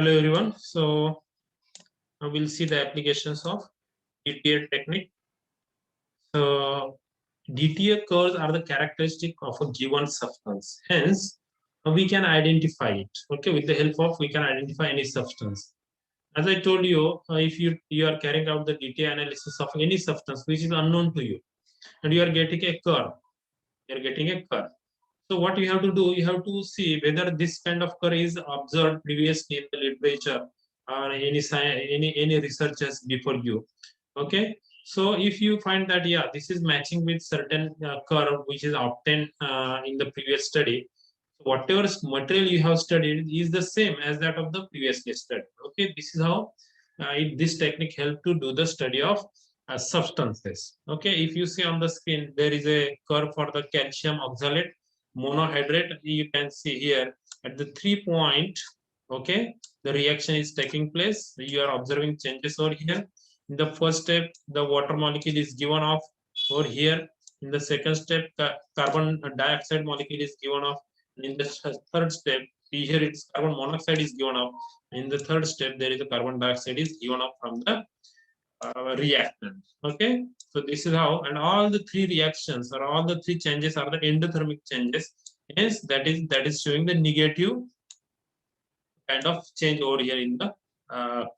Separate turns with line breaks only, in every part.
Hello everyone. So now we'll see the applications of DTA technique. So DTA curves are the characteristic of a given substance. Hence, we can identify it. Okay, with the help of we can identify any substance. As I told you, if you are carrying out the DTA analysis of any substance which is unknown to you, and you are getting a curve, you are getting a curve. So what you have to do, you have to see whether this kind of curve is observed previously in the literature or any researchers before you. Okay. So if you find that yeah, this is matching with certain curve which is obtained in the previous study, whatever material you have studied is the same as that of the previously study. Okay, this is how this technique help to do the study of substances. Okay, if you see on the screen, there is a curve for the calcium oxalate monohydrate. You can see here at the 3 point. Okay, the reaction is taking place. You are observing changes over here. In the first step, the water molecule is given off over here. In the second step, carbon dioxide molecule is given off. In the third step, here it's carbon monoxide is given off. In the third step, there is a carbon dioxide is given off from the reactant. Okay, so this is how, and all the three reactions or all the three changes are the endothermic changes. Hence, that is showing the negative kind of change over here in the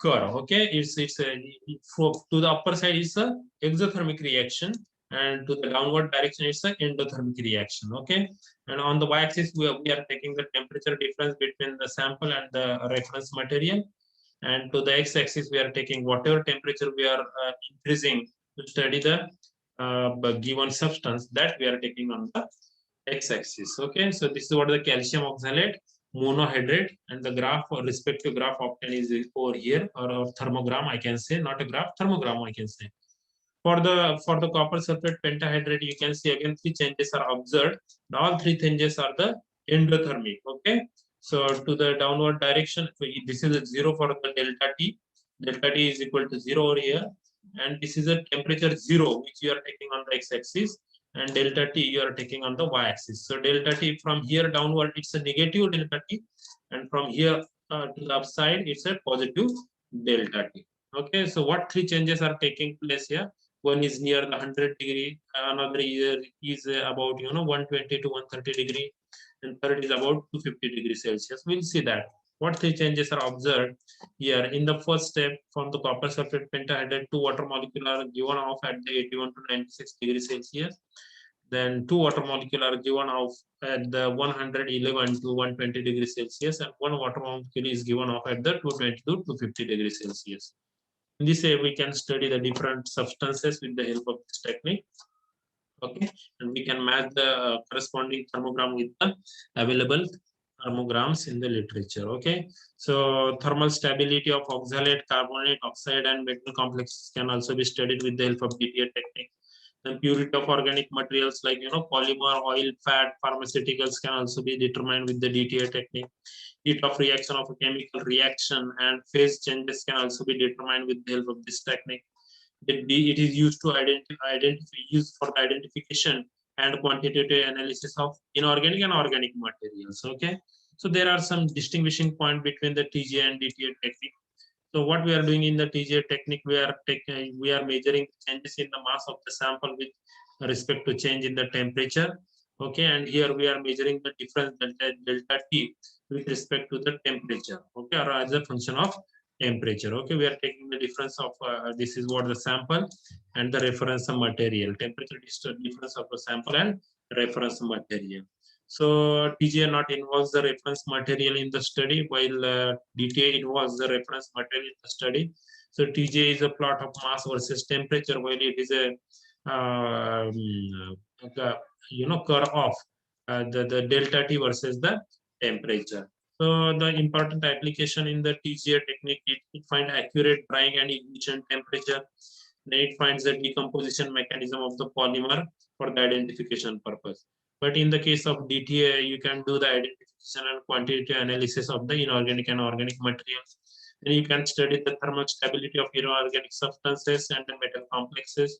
curve. Okay, it's to the upper side is a exothermic reaction, and to the downward direction it's an endothermic reaction. Okay, and on the y-axis we are taking the temperature difference between the sample and the reference material, and to the x-axis we are taking whatever temperature we are increasing to study the given substance, that we are taking on the x-axis. Okay, so this is what the calcium oxalate monohydrate, and the graph or respective graph obtained is over here, or thermogram I can say, not a graph, thermogram I can say. For the copper sulfate pentahydrate, you can see again three changes are observed. All three changes are the endothermic. Okay, so to the downward direction, this is a 0 for the delta T. Delta T is equal to 0 over here, and this is a temperature 0 which you are taking on the x-axis, and delta T you are taking on the y-axis. So delta T from here downward it's a negative delta T, and from here to the upside it's a positive delta T. Okay, so what three changes are taking place here? One is near the 100 degree, another is about 120 to 130 degree, and third is about 250 degrees Celsius. We'll see that what three changes are observed here. In the first step, from the copper sulfate pentahydrate, two water molecules are given off at the 81 to 96 degrees Celsius. Then two water molecules are given off at the 111 to 120 degrees Celsius, and one water molecule is given off at the 220 to 250 degrees Celsius. In this way, we can study the different substances with the help of this technique. Okay, and we can match the corresponding thermogram with the available thermograms in the literature. Okay, so thermal stability of oxalate, carbonate, oxide, and metal complexes can also be studied with the help of DTA technique. And purity of organic materials like polymer, oil, fat, pharmaceuticals can also be determined with the DTA technique. Heat of reaction of a chemical reaction and phase changes can also be determined with the help of this technique. It is used to used for the identification and quantitative analysis of inorganic and organic materials. Okay, so there are some distinguishing point between the TGA and DTA technique. So what we are doing in the TGA technique, we are measuring changes in the mass of the sample with respect to change in the temperature. Okay, and here we are measuring the difference delta T with respect to the temperature. Okay, or as a function of temperature. Okay, we are taking the difference of this is what the sample and the reference material. Temperature difference of the sample and reference material. So TGA not involves the reference material in the study, while DTA involves the reference material in the study. So TGA is a plot of mass versus temperature, while it is a curve of the delta T versus the temperature. So the important application in the TGA technique, it finds accurate drying and ignition temperature. Then it finds the decomposition mechanism of the polymer for the identification purpose. But in the case of DTA, you can do the identification and quantitative analysis of the inorganic and organic materials. Then you can study the thermal stability of inorganic substances and the metal complexes.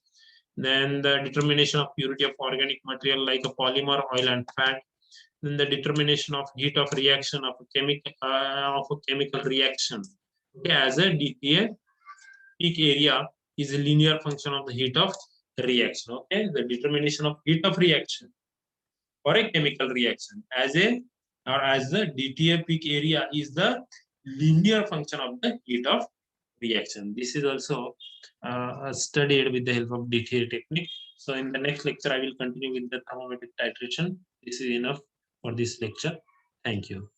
Then the determination of purity of organic material like a polymer, oil, and fat. then the determination of heat of reaction of a chemical reaction. Okay, as a dTA peak area is a linear function of the heat of reaction. Okay, the determination of heat of reaction for a chemical reaction as the dTA peak area is the linear function of the heat of reaction. This is also studied with the help of dTA technique. So in the next lecture, I will continue with the thermometric titration. This is enough for this lecture. Thank you.